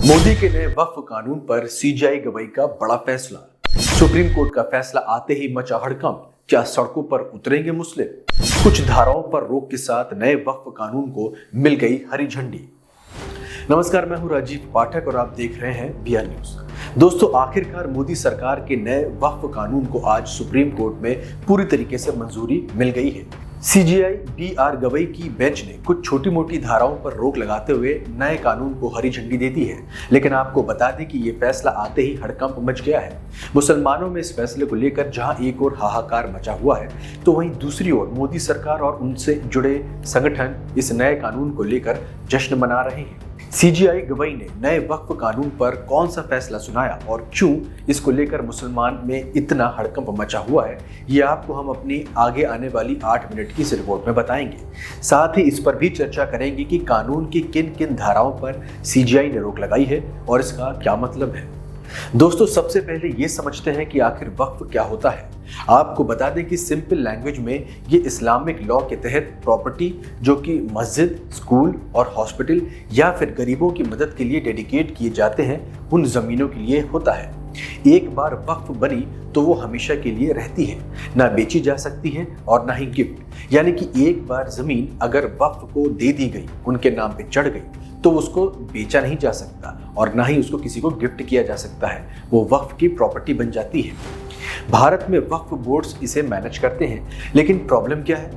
मोदी के नए वक्फ कानून पर सीजीआई गवाही का बड़ा फैसला। सुप्रीम कोर्ट का फैसला आते ही मचा हड़कंप। क्या सड़कों पर उतरेंगे मुस्लिम? कुछ धाराओं पर रोक के साथ नए वक्फ कानून को मिल गई हरी झंडी। नमस्कार, मैं हूं राजीव पाठक और आप देख रहे हैं बीआर न्यूज। दोस्तों, आखिरकार मोदी सरकार के नए वक्फ कानून को आज सुप्रीम कोर्ट में पूरी तरीके से मंजूरी मिल गई है। सीजीआई बीआर गवई की बेंच ने कुछ छोटी मोटी धाराओं पर रोक लगाते हुए नए कानून को हरी झंडी दे दी है, लेकिन आपको बता दें कि ये फैसला आते ही हड़कंप मच गया है। मुसलमानों में इस फैसले को लेकर जहां एक और हाहाकार मचा हुआ है, तो वहीं दूसरी ओर मोदी सरकार और उनसे जुड़े संगठन इस नए कानून को लेकर जश्न मना रहे हैं। सीजीआई गवाही ने नए वक्फ कानून पर कौन सा फैसला सुनाया और क्यों इसको लेकर मुसलमान में इतना हड़कंप मचा हुआ है, ये आपको हम अपनी आगे आने वाली 8 मिनट की इस रिपोर्ट में बताएंगे। साथ ही इस पर भी चर्चा करेंगे कि कानून की किन किन धाराओं पर सीजीआई ने रोक लगाई है और इसका क्या मतलब है। दोस्तों, सबसे पहले ये समझते हैं कि आखिर वक्फ क्या होता है। आपको बता दें कि सिंपल लैंग्वेज में ये इस्लामिक लॉ के तहत प्रॉपर्टी जो कि मस्जिद, स्कूल और हॉस्पिटल या फिर गरीबों की मदद के लिए डेडिकेट किए जाते हैं, उन जमीनों के लिए होता है। एक बार वक्फ बनी तो वो हमेशा के लिए रहती है, ना बेची जा सकती है और ना ही गिफ्ट। यानी कि एक बार जमीन अगर वक्फ को दे दी गई, उनके नाम पे चढ़ गई, तो उसको बेचा नहीं जा सकता और ना ही उसको किसी को गिफ्ट किया जा सकता है। वो वक्फ की प्रॉपर्टी बन जाती है। भारत में वक्फ बोर्ड्स इसे मैनेज करते हैं, लेकिन प्रॉब्लम क्या है?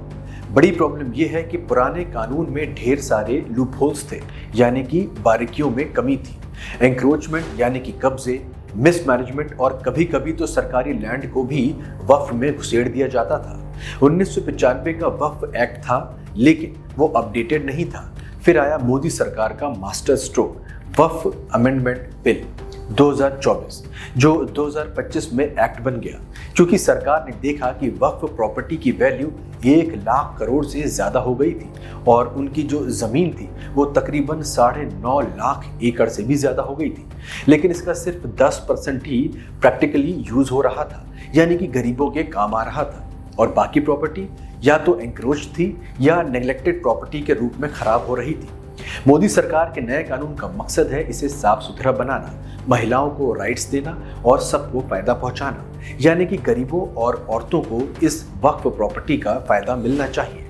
बड़ी प्रॉब्लम यह है कि पुराने कानून में ढेर सारे लूपहोल्स थे, यानी कि बारीकियों में कमी थी। एंक्रोचमेंट यानी कि कब्जे, मिसमैनेजमेंट और कभी कभी तो सरकारी लैंड को भी वक्फ में घुसेड़ दिया जाता था। 1995 का वक्फ एक्ट था, लेकिन वो अपडेटेड नहीं था। फिर आया मोदी सरकार का मास्टर स्ट्रोक वक्फ अमेंडमेंट बिल 2024, जो 2025 में एक्ट बन गया, क्योंकि सरकार ने देखा कि वक्फ प्रॉपर्टी की वैल्यू 1 लाख करोड़ से ज्यादा हो गई थी और उनकी जो जमीन थी वो तकरीबन 9.5 लाख एकड़ से भी ज्यादा हो गई थी। लेकिन इसका सिर्फ 10% ही प्रैक्टिकली यूज हो रहा था, यानी कि गरीबों के काम आ रहा था, और बाकी प्रॉपर्टी या तो एंक्रोच थी या नेग्लेक्टेड प्रॉपर्टी के रूप में खराब हो रही थी। मोदी सरकार के नए कानून का मकसद है इसे साफ सुथरा बनाना, महिलाओं को राइट्स देना और सबको फायदा पहुंचाना, यानी कि गरीबों और औरतों को इस वक्फ प्रॉपर्टी का फायदा मिलना चाहिए।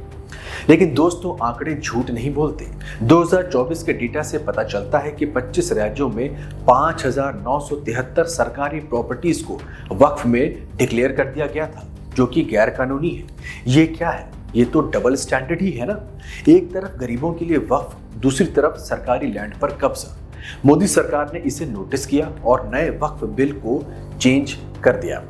लेकिन दोस्तों, आंकड़े झूठ नहीं बोलते। 2024 के डेटा से पता चलता है कि 25 राज्यों में 5,973 सरकारी प्रॉपर्टीज को वक्फ में डिक्लेयर कर दिया गया था, जो कि गैर कानूनी है। ये क्या है? ये तो डबल स्टैंडर्ड ही है ना। एक तरफ गरीबों के लिए वक्फ, दूसरी तरफ सरकारी लैंड पर कब्जा। मोदी सरकार ने इसे नोटिस किया और नए वक्फ बिल को चेंज कर दिया।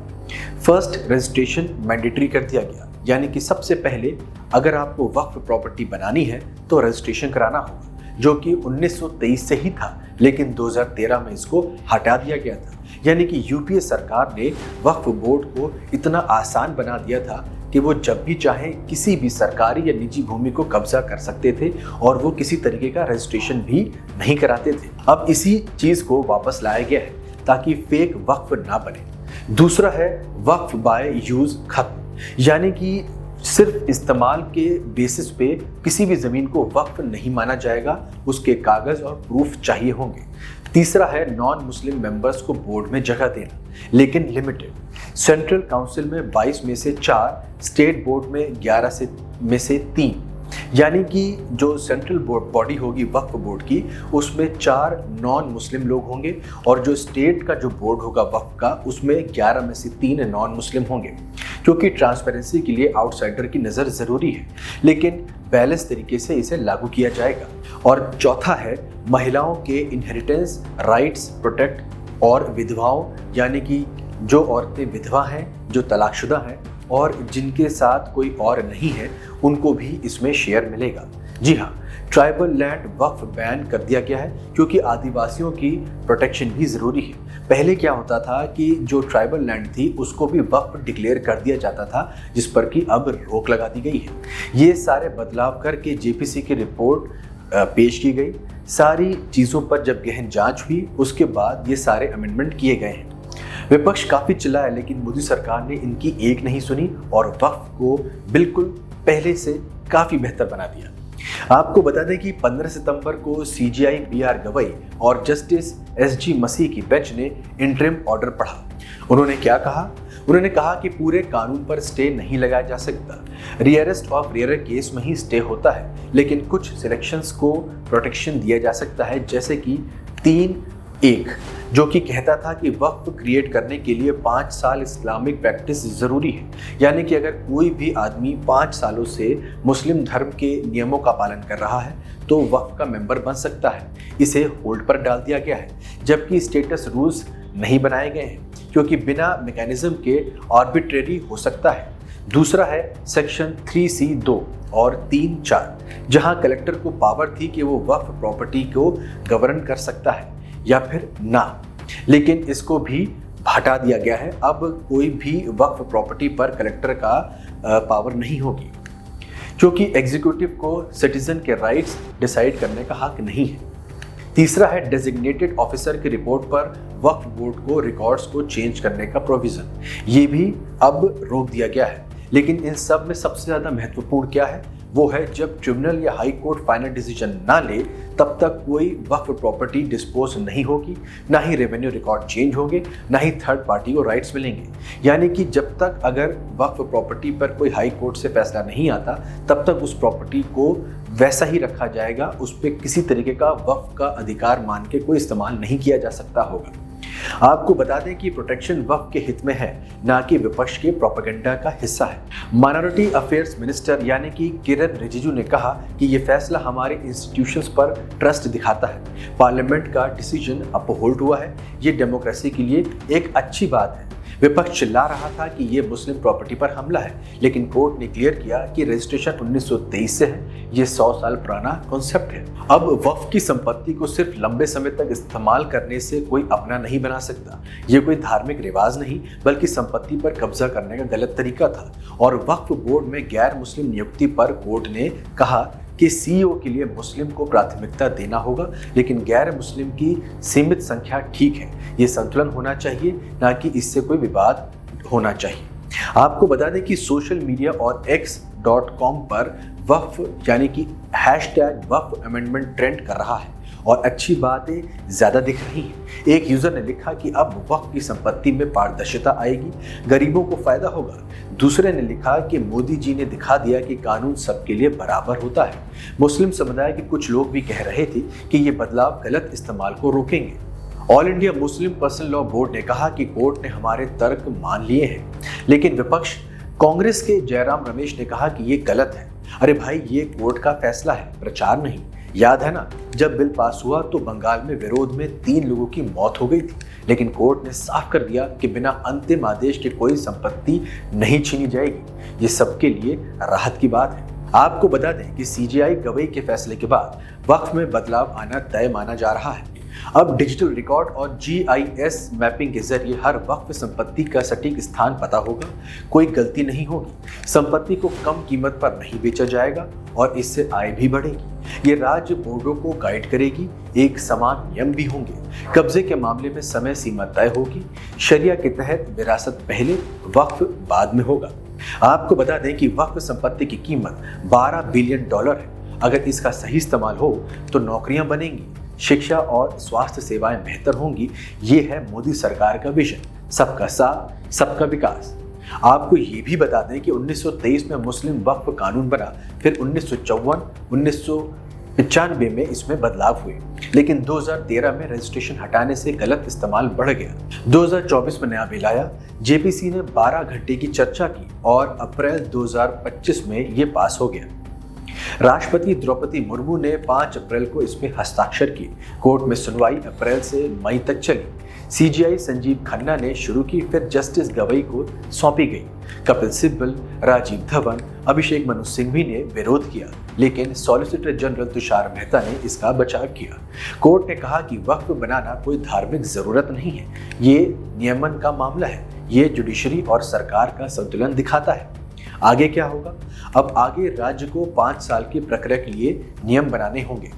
फर्स्ट रजिस्ट्रेशन मैंडेटरी कर दिया गया, यानी कि सबसे पहले अगर आपको वक्फ प्रॉपर्टी बनानी है तो रजिस्ट्रेशन कराना होगा, जो कि 1923 से ही था, लेकिन 2013 में इसको हटा दिया गया था। यानी कि यूपीए सरकार ने वक्फ बोर्ड को इतना आसान बना दिया था कि वो जब भी चाहे किसी भी सरकारी या निजी भूमि को कब्जा कर सकते थे और वो किसी तरीके का रजिस्ट्रेशन भी नहीं कराते थे। अब इसी चीज को वापस लाया गया है ताकि फेक वक्फ ना बने। दूसरा है वक्फ बाय यूज खत्म, यानी कि सिर्फ इस्तेमाल के बेसिस पे किसी भी जमीन को वक्फ नहीं माना जाएगा, उसके कागज और प्रूफ चाहिए होंगे। तीसरा है नॉन मुस्लिम मेंबर्स को बोर्ड में जगह देना, लेकिन लिमिटेड। सेंट्रल काउंसिल में 22 में से 4, स्टेट बोर्ड में 11 में से 3, यानी कि जो सेंट्रल बॉडी होगी वक्फ बोर्ड की, उसमें 4 नॉन मुस्लिम लोग होंगे और जो स्टेट का जो बोर्ड होगा वक्फ का, उसमें 11 में से 3 नॉन मुस्लिम होंगे, क्योंकि ट्रांसपेरेंसी के लिए आउटसाइडर की नज़र ज़रूरी है, लेकिन बैलेंस तरीके से इसे लागू किया जाएगा। और चौथा है महिलाओं के इनहेरिटेंस राइट्स प्रोटेक्ट और विधवाओं, यानी कि जो औरतें विधवा हैं, जो तलाकशुदा हैं और जिनके साथ कोई और नहीं है, उनको भी इसमें शेयर मिलेगा। जी हाँ, ट्राइबल लैंड वक्फ बैन कर दिया गया है, क्योंकि आदिवासियों की प्रोटेक्शन भी ज़रूरी है। पहले क्या होता था कि जो ट्राइबल लैंड थी उसको भी वक्फ डिक्लेयर कर दिया जाता था, जिस पर कि अब रोक लगा दी गई है। ये सारे बदलाव करके जेपीसी की रिपोर्ट पेश की गई। सारी चीज़ों पर जब गहन जांच हुई, उसके बाद ये सारे अमेंडमेंट किए गए हैं। विपक्ष काफ़ी चिल्लाया, लेकिन मोदी सरकार ने इनकी एक नहीं सुनी और वक्फ को बिल्कुल पहले से काफ़ी बेहतर बना दिया। आपको बता दें कि 15 सितंबर को सीजेआई बीआर गवई और जस्टिस एसजी मसीह की बेंच ने इंटरिम ऑर्डर पढ़ा। उन्होंने क्या कहा? उन्होंने कहा कि पूरे कानून पर स्टे नहीं लगाया जा सकता। रियरेस्ट ऑफ रेयर केस में ही स्टे होता है, लेकिन कुछ सिलेक्शंस को प्रोटेक्शन दिया जा सकता है, जैसे कि 3(1) जो कि कहता था कि वक्फ क्रिएट करने के लिए 5 साल इस्लामिक प्रैक्टिस जरूरी है। यानी कि अगर कोई भी आदमी 5 सालों से मुस्लिम धर्म के नियमों का पालन कर रहा है तो वक्फ का मेंबर बन सकता है। इसे होल्ड पर डाल दिया गया है, जबकि स्टेटस रूल्स नहीं बनाए गए हैं, क्योंकि बिना मैकेनिज्म के आर्बिट्रेरी हो सकता है। दूसरा है सेक्शन 3(2) और 3(4), जहां कलेक्टर को पावर थी कि वो वक्फ प्रॉपर्टी को गवर्न कर सकता है या फिर ना, लेकिन इसको भी हटा दिया गया है। अब कोई भी वक्फ प्रॉपर्टी पर कलेक्टर का पावर नहीं होगी, क्योंकि एग्जीक्यूटिव को सिटीजन के राइट्स डिसाइड करने का हक नहीं है। तीसरा है डेजिग्नेटेड ऑफिसर की रिपोर्ट पर वक्फ बोर्ड को रिकॉर्ड्स को चेंज करने का प्रोविजन, ये भी अब रोक दिया गया है। लेकिन इन सब में सबसे ज्यादा महत्वपूर्ण क्या है? वो है जब ट्रिब्यूनल या हाई कोर्ट फाइनल डिसीजन ना ले तब तक कोई वक्फ प्रॉपर्टी डिस्पोज नहीं होगी, ना ही रेवेन्यू रिकॉर्ड चेंज होंगे, ना ही थर्ड पार्टी को राइट्स मिलेंगे। यानी कि जब तक अगर वक्फ प्रॉपर्टी पर कोई हाई कोर्ट से फैसला नहीं आता तब तक उस प्रॉपर्टी को वैसा ही रखा जाएगा, उस पर किसी तरीके का वक्फ का अधिकार मान के कोई इस्तेमाल नहीं किया जा सकता होगा। आपको बता दें कि प्रोटेक्शन वक्फ के हित में है, ना कि विपक्ष के प्रोपेगेंडा का हिस्सा है। माइनॉरिटी अफेयर्स मिनिस्टर यानी कि किरण रिजिजू ने कहा कि ये फैसला हमारे इंस्टीट्यूशंस पर ट्रस्ट दिखाता है। पार्लियामेंट का डिसीजन अपहोल्ड हुआ है, ये डेमोक्रेसी के लिए एक अच्छी बात है। विपक्ष चिल्ला रहा था कि ये मुस्लिम प्रॉपर्टी पर हमला है, लेकिन कोर्ट ने क्लियर किया कि रजिस्ट्रेशन 1923 से है, ये 100 साल पुराना कॉन्सेप्ट है। अब वक्फ की संपत्ति को सिर्फ लंबे समय तक इस्तेमाल करने से कोई अपना नहीं बना सकता। ये कोई धार्मिक रिवाज नहीं, बल्कि संपत्ति पर कब्जा करने का गलत तरीका था। और वक्फ बोर्ड में गैर मुस्लिम नियुक्ति पर कोर्ट ने कहा कि सीईओ के लिए मुस्लिम को प्राथमिकता देना होगा, लेकिन गैर मुस्लिम की सीमित संख्या ठीक है। ये संतुलन होना चाहिए, ना कि इससे कोई विवाद होना चाहिए। आपको बता दें कि सोशल मीडिया और x.com पर वक्फ यानी कि #वक्फ अमेंडमेंट ट्रेंड कर रहा है और अच्छी बातें ज्यादा दिख रही हैं। एक यूजर ने लिखा कि अब वक्फ की संपत्ति में पारदर्शिता आएगी, गरीबों को फायदा होगा। दूसरे ने लिखा कि मोदी जी ने दिखा दिया कि कानून सबके लिए बराबर होता है। मुस्लिम समुदाय के कुछ लोग भी कह रहे थे कि ये बदलाव गलत इस्तेमाल को रोकेंगे। All India Muslim personal law board ने कहा कि कोर्ट ने हमारे तर्क मान लिए हैं, लेकिन विपक्ष कांग्रेस के जयराम रमेश ने कहा कि ये गलत है। अरे भाई, ये कोर्ट का फैसला है, प्रचार नहीं। याद है ना, जब बिल पास हुआ तो बंगाल में विरोध में 3 लोगों की मौत हो गई थी, लेकिन कोर्ट ने साफ कर दिया कि बिना अंतिम आदेश के कोई संपत्ति नहीं छीनी जाएगी। ये सबके लिए राहत की बात है। आपको बता दें कि सीजेआई गवई के फैसले के बाद वक्फ में बदलाव आना तय माना जा रहा है। अब डिजिटल रिकॉर्ड और GIS मैपिंग के जरिए हर वक्फ संपत्ति का सटीक स्थान पता होगा, कोई गलती नहीं होगी। संपत्ति को कम कीमत पर नहीं बेचा जाएगा और इससे आय भी बढ़ेगी। ये राज्य बोर्डों को गाइड करेगी, एक समान नियम भी होंगे। कब्जे के मामले में समय सीमा तय होगी। शरिया के तहत विरासत पहले, वक्फ बाद में होगा। आपको बता दें कि वक्फ संपत्ति की कीमत $12 बिलियन है। अगर इसका सही इस्तेमाल हो तो नौकरियां बनेंगी, शिक्षा और स्वास्थ्य सेवाएं बेहतर होंगी। ये है मोदी सरकार का विजन, सबका साथ सबका विकास। आपको ये भी बता दें कि 1923 में मुस्लिम वक्फ कानून बना, फिर 1954, 1995 में इसमें बदलाव हुए, लेकिन 2013 में रजिस्ट्रेशन हटाने से गलत इस्तेमाल बढ़ गया। 2024 में नया बिल आया, जेपीसी ने 12 घंटे की चर्चा की और अप्रैल 2025 में ये पास हो गया। राष्ट्रपति द्रौपदी मुर्मू ने 5 अप्रैल को इसमें हस्ताक्षर किए। कोर्ट में सुनवाई अप्रैल से मई तक चली। सीजीआई संजीव खन्ना ने शुरू की, फिर जस्टिस गवई को सौंपी गई। कपिल सिब्बल, राजीव धवन, अभिषेक मनु सिंघवी ने विरोध किया, लेकिन सॉलिसिटर जनरल तुषार मेहता ने इसका बचाव किया। कोर्ट ने कहा कि वक्फ बनाना कोई धार्मिक जरूरत नहीं है, ये नियमन का मामला है। ये जुडिशरी और सरकार का संतुलन दिखाता है। आगे क्या होगा? अब आगे राज्य को 5 साल की प्रक्रिया के लिए नियम बनाने होंगे।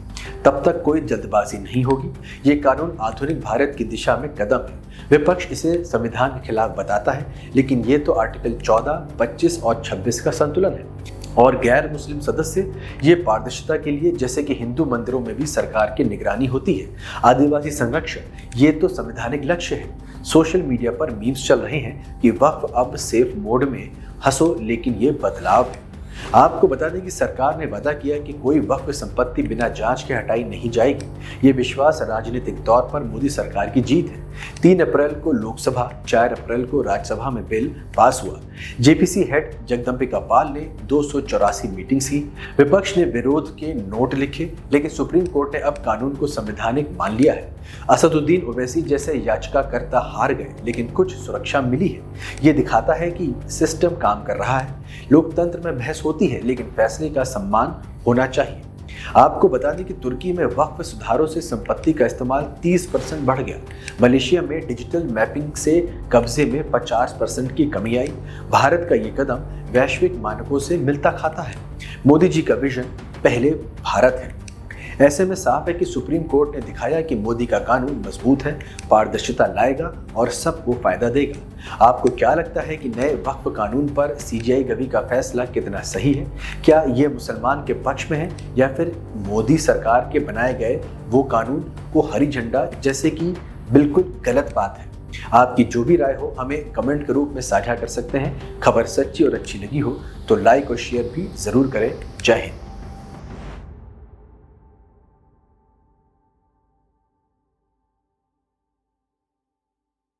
तब तक कोई जल्दबाजी नहीं होगी। ये कानून आधुनिक भारत की दिशा में कदम है। विपक्ष इसे संविधान के खिलाफ बताता है, लेकिन ये तो आर्टिकल 14, 25 और 26 का संतुलन है। और गैर मुस्लिम सदस्य, ये पारदर्शिता के लिए, जैसे कि हिंदू मंदिरों में भी सरकार की निगरानी होती है। आदिवासी संरक्षण, ये तो संवैधानिक लक्ष्य है। सोशल मीडिया पर मीम्स चल रहे हैं कि वक्फ अब सेफ मोड में, हंसो लेकिन ये बदलाव है। आपको बता दें कि सरकार ने वादा किया कि कोई वक्फ संपत्ति बिना जांच के हटाई नहीं जाएगी। ये विश्वास राजनीतिक तौर पर मोदी सरकार की जीत है। 3 अप्रैल को लोकसभा, 4 अप्रैल को राज्यसभा में बिल पास हुआ। जेपीसी हेड जगदम्बिका पाल ने 284 मीटिंग्स की। विपक्ष ने विरोध के नोट लिखे, लेकिन सुप्रीम कोर्ट ने अब कानून को संवैधानिक मान लिया है। असदुद्दीन ओवैसी जैसे याचिकाकर्ता हार गए, लेकिन कुछ सुरक्षा मिली है। ये दिखाता है कि सिस्टम काम कर रहा है। लोकतंत्र में बहस होती है, लेकिन फैसले का सम्मान होना चाहिए। आपको बता दें कि तुर्की में वक्फ सुधारों से संपत्ति का इस्तेमाल 30% बढ़ गया। मलेशिया में डिजिटल मैपिंग से कब्जे में 50% की कमी आई। भारत का ये कदम वैश्विक मानकों से मिलता खाता है। मोदी जी का विजन पहले भारत है। ऐसे में साफ है कि सुप्रीम कोर्ट ने दिखाया कि मोदी का कानून मजबूत है, पारदर्शिता लाएगा और सबको फायदा देगा। आपको क्या लगता है कि नए वक्फ कानून पर सीजेआई गवी का फैसला कितना सही है? क्या ये मुसलमान के पक्ष में है या फिर मोदी सरकार के बनाए गए वो कानून को हरी झंडा जैसे कि बिल्कुल गलत बात है? आपकी जो भी राय हो हमें कमेंट के रूप में साझा कर सकते हैं। खबर सच्ची और अच्छी लगी हो तो लाइक और शेयर भी जरूर करें। जय हिंद।